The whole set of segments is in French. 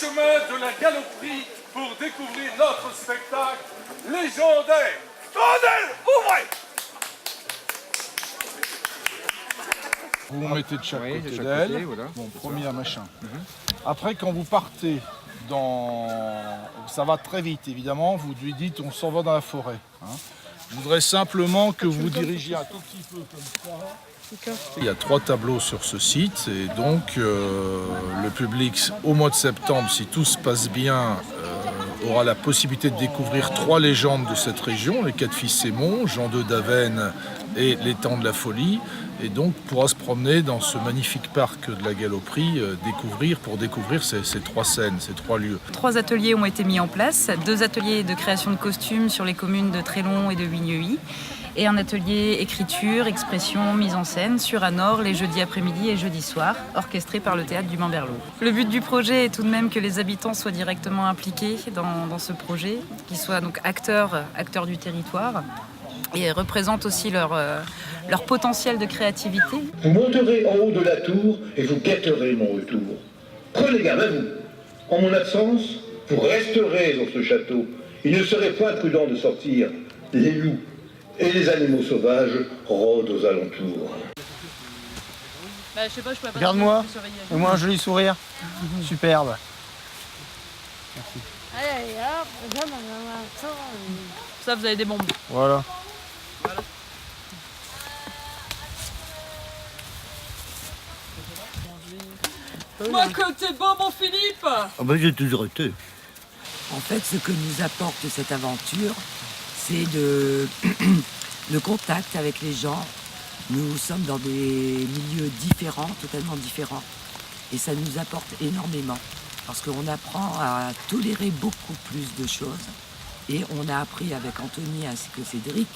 chemin de la galoperie pour découvrir notre spectacle légendaire. Tendez, ouvrez! Vous vous mettez de chaque côté d'elle. Voilà. Bon, premier machin. Après, quand vous partez dans... Ça va très vite, évidemment. Vous lui dites, on s'en va dans la forêt. Hein. Je voudrais simplement que vous dirigiez un tout petit peu comme ça. Il y a 3 tableaux sur ce site. Et donc, le public, au mois de septembre, si tout se passe bien, aura la possibilité de découvrir 3 légendes de cette région. Les 4 fils Sémon, Jean II d'Avesnes et l'étang de la Folie. Et donc pourra se promener dans ce magnifique parc de la Galoperie, pour découvrir ces 3 scènes, ces 3 lieux. 3 ateliers ont été mis en place, 2 ateliers de création de costumes sur les communes de Trélon et de Vigneuil, et un atelier écriture, expression, mise en scène sur Anor les jeudis après-midi et jeudis soirs, orchestré par le théâtre du Mans-Berlot. Le but du projet est tout de même que les habitants soient directement impliqués dans ce projet, qu'ils soient donc acteurs du territoire, et représentent aussi leur potentiel de créativité. Vous monterez en haut de la tour et vous guetterez mon retour. Prenez garde à vous. En mon absence, vous resterez dans ce château. Il ne serait point prudent de sortir. Les loups et les animaux sauvages rôdent aux alentours. Bah, je sais pas, je pourrais pas. Regarde-moi, fais-moi un joli sourire. Superbe. Merci. Allez, hop, Ça, vous avez des bombes. Voilà. Moi, que t'es bon, mon Philippe! Ah ben, j'ai toujours été. En fait, ce que nous apporte cette aventure, c'est le contact avec les gens. Nous sommes dans des milieux différents, totalement différents. Et ça nous apporte énormément. Parce qu'on apprend à tolérer beaucoup plus de choses. Et on a appris avec Anthony ainsi que Cédric.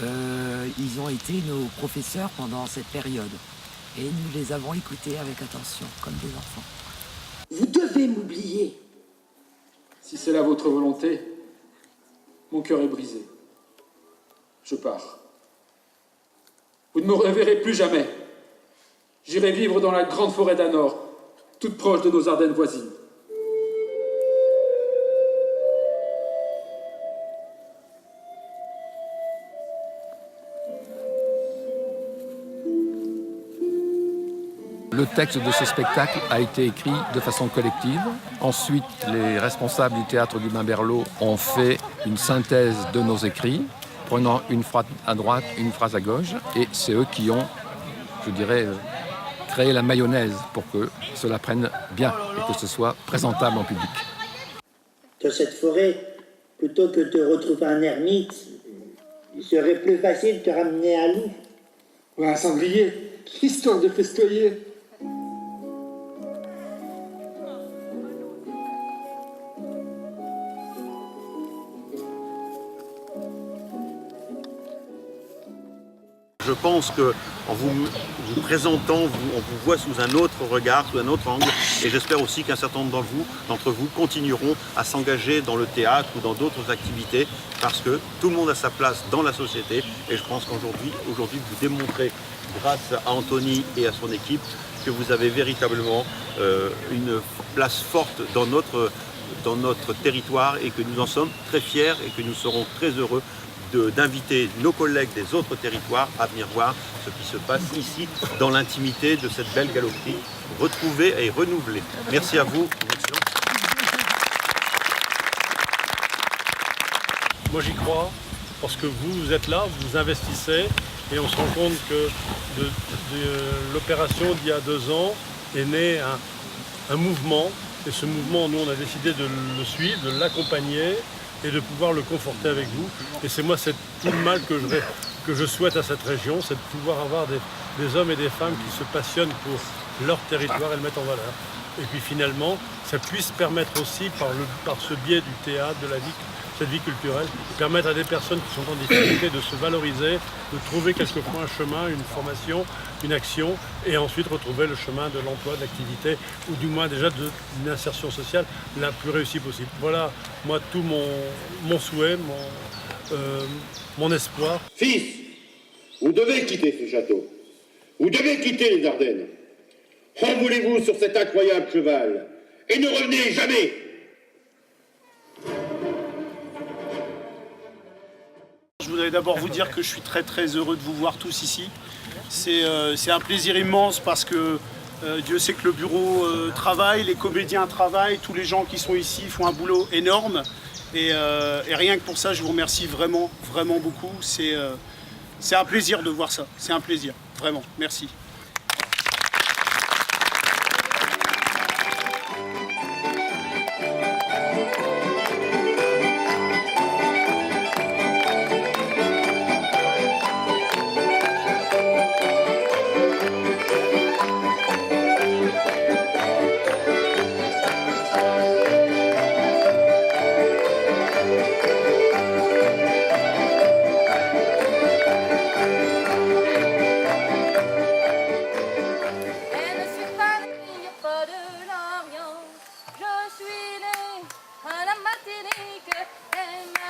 Ils ont été nos professeurs pendant cette période. Et nous les avons écoutés avec attention, comme des enfants. Vous devez m'oublier. Si c'est là votre volonté, mon cœur est brisé. Je pars. Vous ne me reverrez plus jamais. J'irai vivre dans la grande forêt d'Anor, toute proche de nos Ardennes voisines. Le texte de ce spectacle a été écrit de façon collective. Ensuite, les responsables du théâtre du Mans-Berlot ont fait une synthèse de nos écrits, prenant une phrase à droite, une phrase à gauche. Et c'est eux qui ont, je dirais, créé la mayonnaise pour que cela prenne bien et que ce soit présentable en public. Dans cette forêt, plutôt que de te retrouver un ermite, il serait plus facile de te ramener un loup. Ou un sanglier, histoire de festoyer. Je pense qu'en vous présentant, on vous voit sous un autre regard, sous un autre angle. Et j'espère aussi qu'un certain nombre d'entre vous continueront à s'engager dans le théâtre ou dans d'autres activités parce que tout le monde a sa place dans la société. Et je pense qu'aujourd'hui, vous démontrez, grâce à Anthony et à son équipe, que vous avez véritablement une place forte dans notre territoire et que nous en sommes très fiers et que nous serons très heureux d'inviter nos collègues des autres territoires à venir voir ce qui se passe ici, dans l'intimité de cette belle galoperie retrouvée et renouvelée. Merci à vous. Moi j'y crois, parce que vous êtes là, vous investissez, et on se rend compte que de l'opération d'il y a 2 ans est né un mouvement, et ce mouvement, nous on a décidé de le suivre, de l'accompagner, et de pouvoir le conforter avec vous. Et c'est moi, c'est tout le mal que je souhaite à cette région, c'est de pouvoir avoir des hommes et des femmes qui se passionnent pour leur territoire et le mettent en valeur. Et puis finalement, ça puisse permettre aussi, par ce biais du théâtre, de cette vie culturelle, permettre à des personnes qui sont en difficulté de se valoriser, de trouver quelquefois un chemin, une formation, une action, et ensuite retrouver le chemin de l'emploi, de l'activité, ou du moins déjà d'une insertion sociale la plus réussie possible. Voilà, moi, tout mon souhait, mon espoir. Fils, vous devez quitter ce château. Vous devez quitter les Ardennes. En voulez-vous sur cet incroyable cheval? et ne revenez jamais. Je voudrais d'abord vous dire que je suis très très heureux de vous voir tous ici. C'est un plaisir immense parce que Dieu sait que le bureau travaille, les comédiens travaillent, tous les gens qui sont ici font un boulot énorme. Et rien que pour ça, je vous remercie vraiment, vraiment beaucoup. C'est un plaisir de voir ça, c'est un plaisir, vraiment, merci. Je suis née à la Martinique et